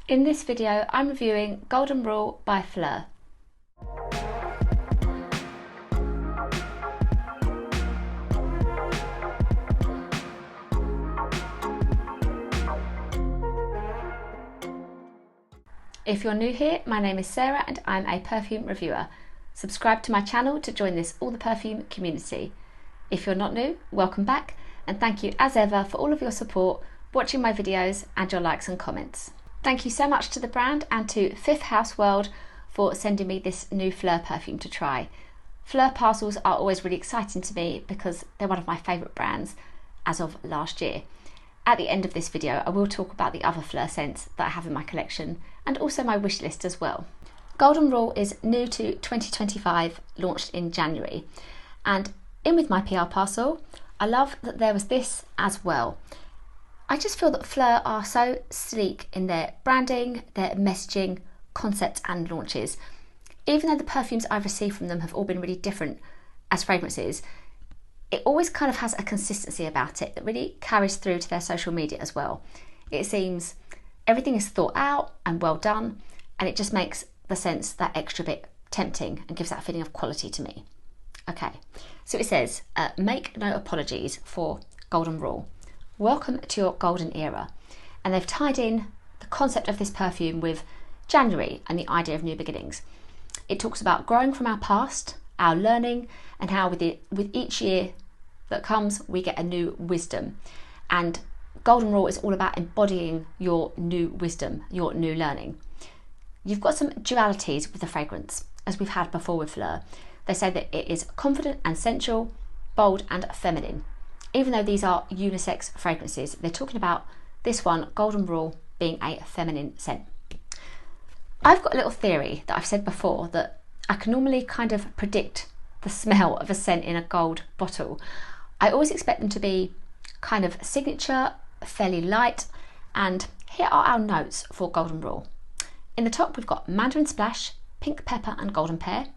In this video, I'm reviewing Golden Rule by Phlur. If you're new here, my name is Sarah and I'm a perfume reviewer. Subscribe to my channel to join this All the Perfume community. If you're not new, welcome back, and thank you as ever for all of your support, watching my videos and your likes and comments. Thank you so much to the brand and to Fifth House World for sending me this new Phlur perfume to try. Phlur parcels are always really exciting to me because they're one of my favourite brands as of last year. At the end of this video, I will talk about the other Phlur scents that I have in my collection and also my wish list as well. Golden Rule is new to 2025, launched in January. And in with my PR parcel, I love that there was this as well. I just feel that Phlur are so sleek in their branding, their messaging, concept and launches. Even though the perfumes I've received from them have all been really different as fragrances, it always kind of has a consistency about it that really carries through to their social media as well. It seems everything is thought out and well done, and it just makes the scents that extra bit tempting and gives that feeling of quality to me. Okay, so it says, make no apologies for Golden Rule. Welcome to your golden era. And they've tied in the concept of this perfume with January and the idea of new beginnings. It talks about growing from our past, our learning, and how with each year that comes, we get a new wisdom. And Golden Rule is all about embodying your new wisdom, your new learning. You've got some dualities with the fragrance, as we've had before with Phlur. They say that it is confident and sensual, bold and feminine. Even though these are unisex fragrances, they're talking about this one, Golden Rule, being a feminine scent. I've got a little theory that I've said before, that I can normally kind of predict the smell of a scent in a gold bottle. I always expect them to be kind of signature, fairly light, and here are our notes for Golden Rule. In the top, we've got mandarin splash, pink pepper and golden pear.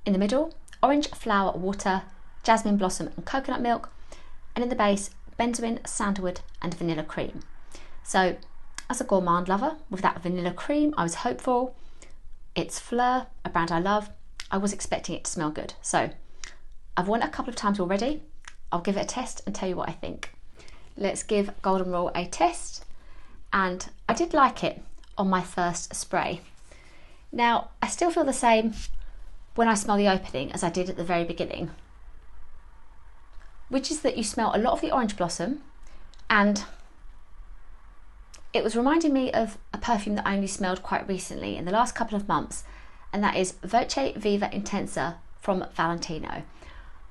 In the middle, orange flower water, jasmine blossom and coconut milk. And in the base, benzoin, sandalwood and vanilla cream. So as a gourmand lover, with that vanilla cream, I was hopeful. It's Phlur, a brand I love. I was expecting it to smell good. So I've worn it a couple of times already. I'll give it a test and tell you what I think. Let's give Golden Rule a test. And I did like it on my first spray. Now, I still feel the same when I smell the opening as I did at the very beginning, which is that you smell a lot of the orange blossom, and it was reminding me of a perfume that I only smelled quite recently in the last couple of months, and that is Voca Viva Intensa from Valentino.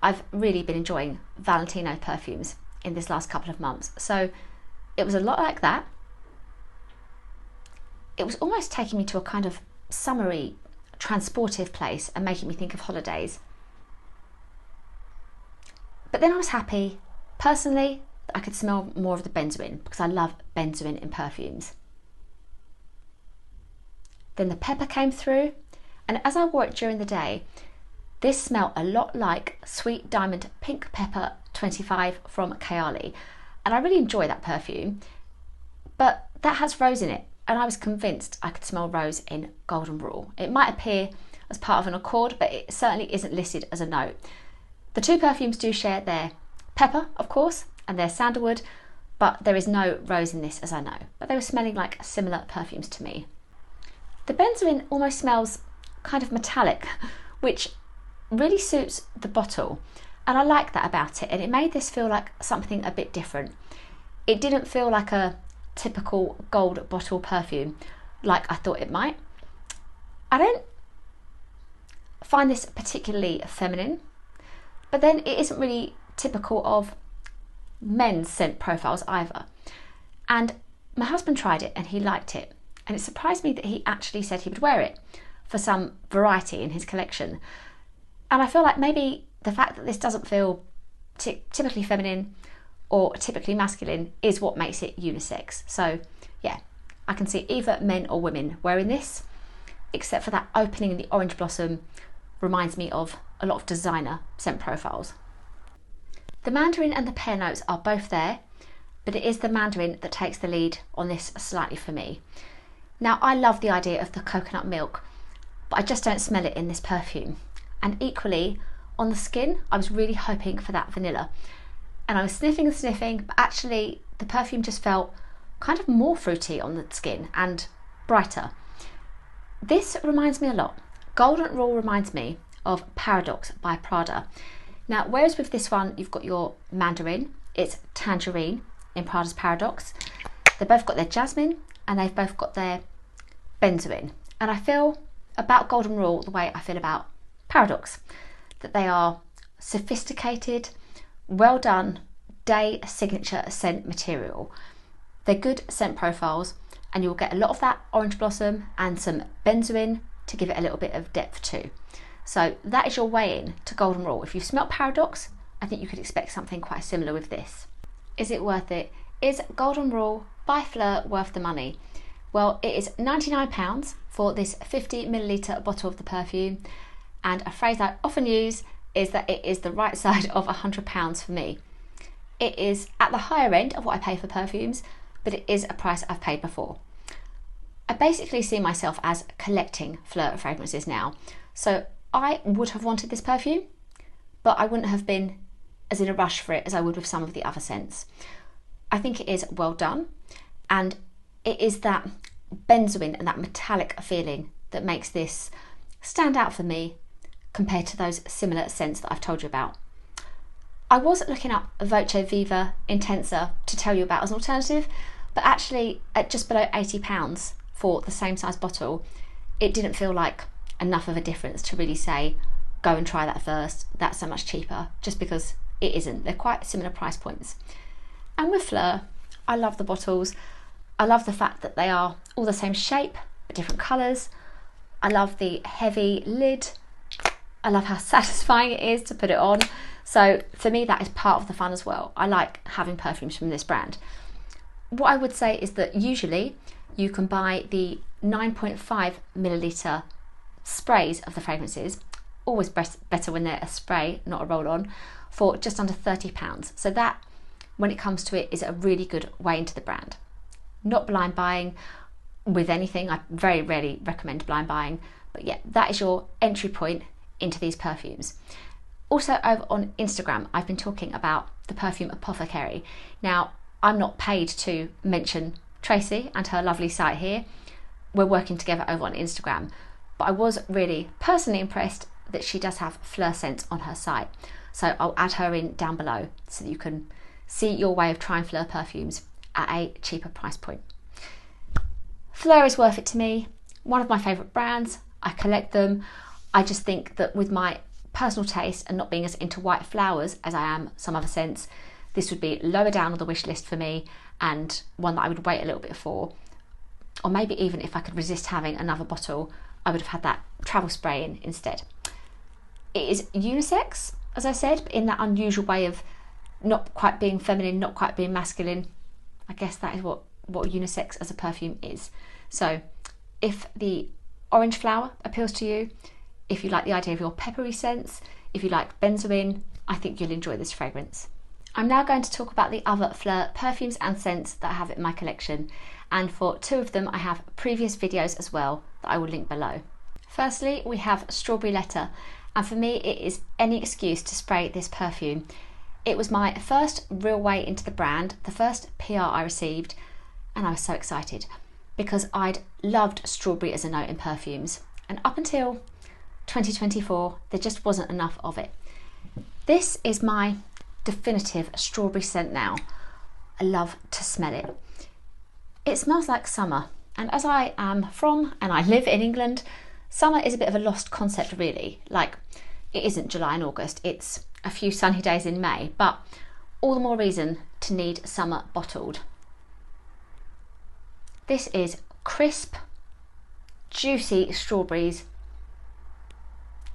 I've really been enjoying Valentino perfumes in this last couple of months, so it was a lot like that. It was almost taking me to a kind of summery, transportive place and making me think of holidays. But then I was happy, personally, that I could smell more of the benzoin because I love benzoin in perfumes. Then the pepper came through, and as I wore it during the day, this smelled a lot like Sweet Diamond Pink Pepper 25 from Kayali. And I really enjoy that perfume, but that has rose in it, and I was convinced I could smell rose in Golden Rule. It might appear as part of an accord, but it certainly isn't listed as a note. The two perfumes do share their pepper, of course, and their sandalwood, but there is no rose in this, as I know. But they were smelling like similar perfumes to me. The benzoin almost smells kind of metallic, which really suits the bottle, and I like that about it, and it made this feel like something a bit different. It didn't feel like a typical gold bottle perfume like I thought it might. I don't find this particularly feminine, but then it isn't really typical of men's scent profiles either. And my husband tried it and he liked it, and it surprised me that he actually said he would wear it for some variety in his collection. And I feel like maybe the fact that this doesn't feel typically feminine or typically masculine is what makes it unisex. So yeah, I can see either men or women wearing this, except for that opening in the orange blossom reminds me of a lot of designer scent profiles. The mandarin and the pear notes are both there, but it is the mandarin that takes the lead on this slightly for me. Now, I love the idea of the coconut milk, but I just don't smell it in this perfume. And equally, on the skin, I was really hoping for that vanilla. And I was sniffing and sniffing, but actually the perfume just felt kind of more fruity on the skin and brighter. This reminds me a lot. Golden Rule reminds me of Paradox by Prada. Now, whereas with this one, you've got your mandarin, it's tangerine in Prada's Paradox. They've both got their jasmine and they've both got their benzoin. And I feel about Golden Rule the way I feel about Paradox, that they are sophisticated, well done, day signature scent material. They're good scent profiles and you'll get a lot of that orange blossom and some benzoin to give it a little bit of depth too. So that is your way in to Golden Rule. If you've smelt Paradox, I think you could expect something quite similar with this. Is it worth it? Is Golden Rule by Phlur worth the money? Well, it is £99 for this 50ml bottle of the perfume, and a phrase I often use is that it is the right side of £100 for me. It is at the higher end of what I pay for perfumes, but it is a price I've paid before. I basically see myself as collecting Phlur fragrances now. So I would have wanted this perfume, but I wouldn't have been as in a rush for it as I would with some of the other scents. I think it is well done, and it is that benzoin and that metallic feeling that makes this stand out for me compared to those similar scents that I've told you about. I was looking up Voca Viva Intensa to tell you about as an alternative, but actually at just below £80 for the same size bottle, it didn't feel like enough of a difference to really say, go and try that first, that's so much cheaper, just because it isn't. They're quite similar price points. And with Phlur, I love the bottles. I love the fact that they are all the same shape, but different colours. I love the heavy lid. I love how satisfying it is to put it on. So for me, that is part of the fun as well. I like having perfumes from this brand. What I would say is that usually you can buy the 9.5ml sprays of the fragrances, always better when they're a spray, not a roll-on, for just under £30. So that, when it comes to it, is a really good way into the brand. Not blind buying with anything. I very rarely recommend blind buying, but yeah, that is your entry point into these perfumes. Also over on Instagram, I've been talking about the perfume Apothecary. Now, I'm not paid to mention Tracy and her lovely site here. We're working together over on Instagram, but I was really personally impressed that she does have Phlur scents on her site. So I'll add her in down below so that you can see your way of trying Phlur perfumes at a cheaper price point. Phlur is worth it to me. One of my favourite brands. I collect them. I just think that with my personal taste and not being as into white flowers as I am some other scents, this would be lower down on the wish list for me and one that I would wait a little bit for. Or maybe even if I could resist having another bottle, I would have had that travel spray in instead. It is unisex, as I said, but in that unusual way of not quite being feminine, not quite being masculine. I guess that is what unisex as a perfume is. So if the orange flower appeals to you, if you like the idea of your peppery scents, if you like benzoin, I think you'll enjoy this fragrance. I'm now going to talk about the other Phlur perfumes and scents that I have in my collection, and for two of them I have previous videos as well that I will link below. Firstly, we have Strawberry Letter, and for me it is any excuse to spray this perfume. It was my first real way into the brand, the first PR I received, and I was so excited because I'd loved strawberry as a note in perfumes, and up until 2024 there just wasn't enough of it. This is my definitive strawberry scent now. I love to smell it. It smells like summer, and as I am from and I live in England, summer is a bit of a lost concept really. Like, it isn't July and August, it's a few sunny days in May, but all the more reason to need summer bottled. This is crisp, juicy strawberries,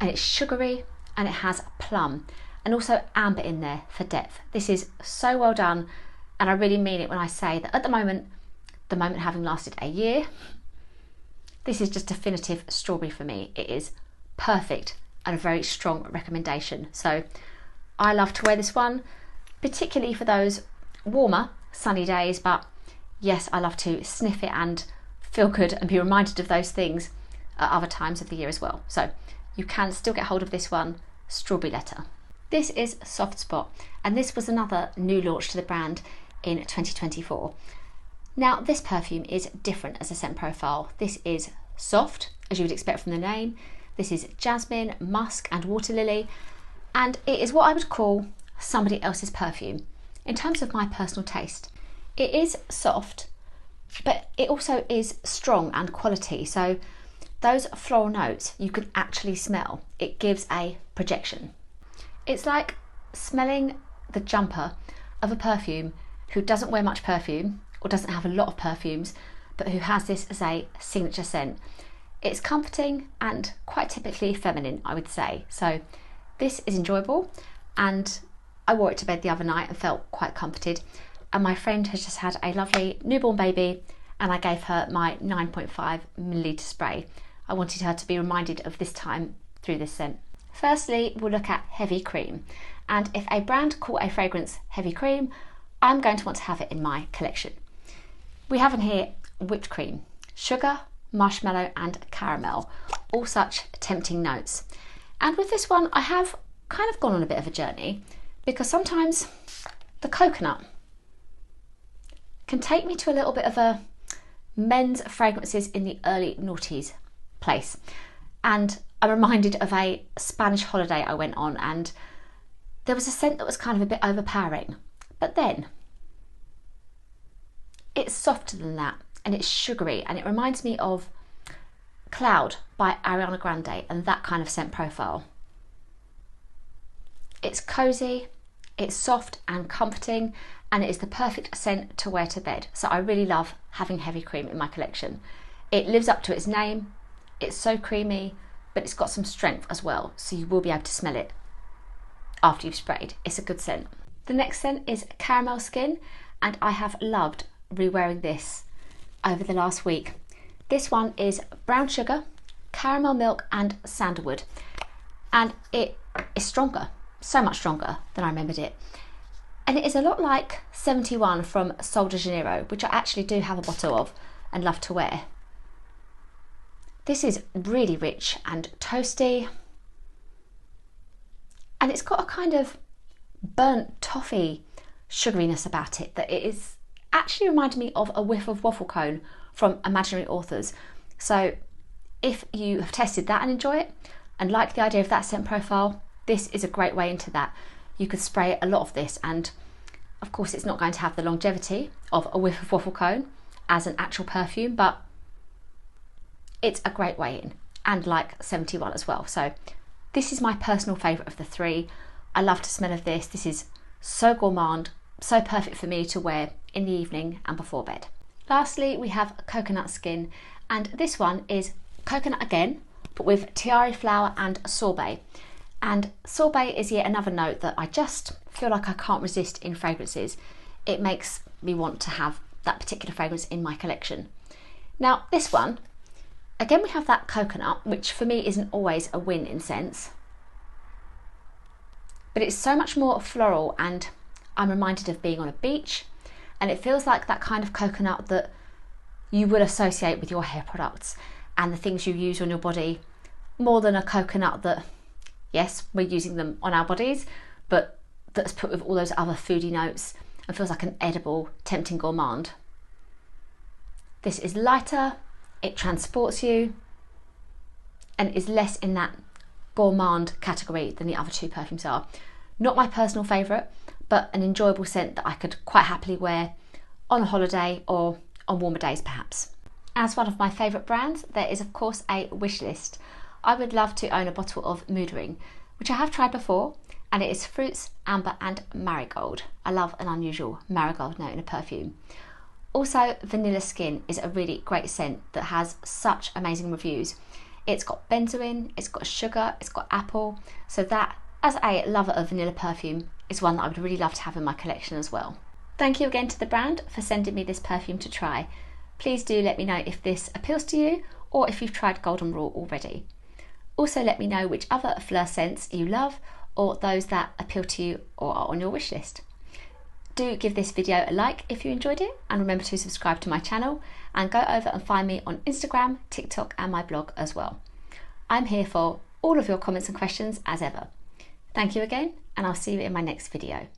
and it's sugary and it has plum and also amber in there for depth. This is so well done, and I really mean it when I say that at the moment having lasted a year, this is just definitive strawberry for me. It is perfect and a very strong recommendation. So I love to wear this one, particularly for those warmer sunny days, but yes, I love to sniff it and feel good and be reminded of those things at other times of the year as well. So you can still get hold of this one, Strawberry Letter. This is Soft Spot, and this was another new launch to the brand in 2024. Now this perfume is different as a scent profile. This is soft, as you would expect from the name. This is jasmine, musk and water lily, and it is what I would call somebody else's perfume in terms of my personal taste. It is soft, but it also is strong and quality. So those floral notes you can actually smell. It gives a projection. It's like smelling the jumper of a perfume who doesn't wear much perfume or doesn't have a lot of perfumes, but who has this as a signature scent. It's comforting and quite typically feminine, I would say. So this is enjoyable, and I wore it to bed the other night and felt quite comforted. And my friend has just had a lovely newborn baby, and I gave her my 9.5 milliliter spray. I wanted her to be reminded of this time through this scent. Firstly, we'll look at heavy cream. And if a brand call a fragrance heavy cream, I'm going to want to have it in my collection. We have in here whipped cream, sugar, marshmallow and caramel, all such tempting notes. And with this one, I have kind of gone on a bit of a journey, because sometimes the coconut can take me to a little bit of a men's fragrances in the early noughties place. And I'm reminded of a Spanish holiday I went on, and there was a scent that was kind of a bit overpowering. But then it's softer than that, and it's sugary, and it reminds me of Cloud by Ariana Grande and that kind of scent profile. It's cozy, it's soft and comforting, and it is the perfect scent to wear to bed. So I really love having heavy cream in my collection. It lives up to its name. It's so creamy, but it's got some strength as well, so you will be able to smell it after you've sprayed. It's a good scent. The next scent is Caramel Skin, and I have loved re-wearing this over the last week. This one is brown sugar, caramel milk and sandalwood, and it is stronger, so much stronger than I remembered it. And it is a lot like 71 from Sol de Janeiro, which I actually do have a bottle of and love to wear. This is really rich and toasty, and it's got a kind of burnt toffee sugariness about it that it is actually reminded me of a whiff of Wafflecone from Imaginary Authors. So if you have tested that and enjoy it and like the idea of that scent profile, this is a great way into that. You could spray a lot of this, and of course it's not going to have the longevity of a whiff of Wafflecone as an actual perfume, but it's a great way in, and like 71 as well. So this is my personal favourite of the three. I love to smell of this. This is so gourmand, so perfect for me to wear in the evening and before bed. Lastly, we have Coconut Skin, and this one is coconut again, but with tiare flower and sorbet. And sorbet is yet another note that I just feel like I can't resist in fragrances. It makes me want to have that particular fragrance in my collection. Now this one, again we have that coconut, which for me isn't always a win in scents, but it's so much more floral, and I'm reminded of being on a beach, and it feels like that kind of coconut that you would associate with your hair products and the things you use on your body, more than a coconut that, yes, we're using them on our bodies, but that's put with all those other foodie notes and feels like an edible, tempting gourmand. This is lighter, it transports you, and is less in that gourmand category than the other two perfumes are. Not my personal favourite, but an enjoyable scent that I could quite happily wear on a holiday or on warmer days perhaps. As one of my favourite brands, there is of course a wish list. I would love to own a bottle of Mood Ring, which I have tried before, and it is fruits, amber and marigold. I love an unusual marigold note in a perfume. Also, Vanilla Skin is a really great scent that has such amazing reviews. It's got benzoin, it's got sugar, it's got apple, so that, as a lover of vanilla perfume, is one that I would really love to have in my collection as well. Thank you again to the brand for sending me this perfume to try. Please do let me know if this appeals to you, or if you've tried Golden Rule already. Also let me know which other Phlur scents you love, or those that appeal to you or are on your wish list. Do give this video a like if you enjoyed it, and remember to subscribe to my channel and go over and find me on Instagram, TikTok and my blog as well. I'm here for all of your comments and questions as ever. Thank you again, and I'll see you in my next video.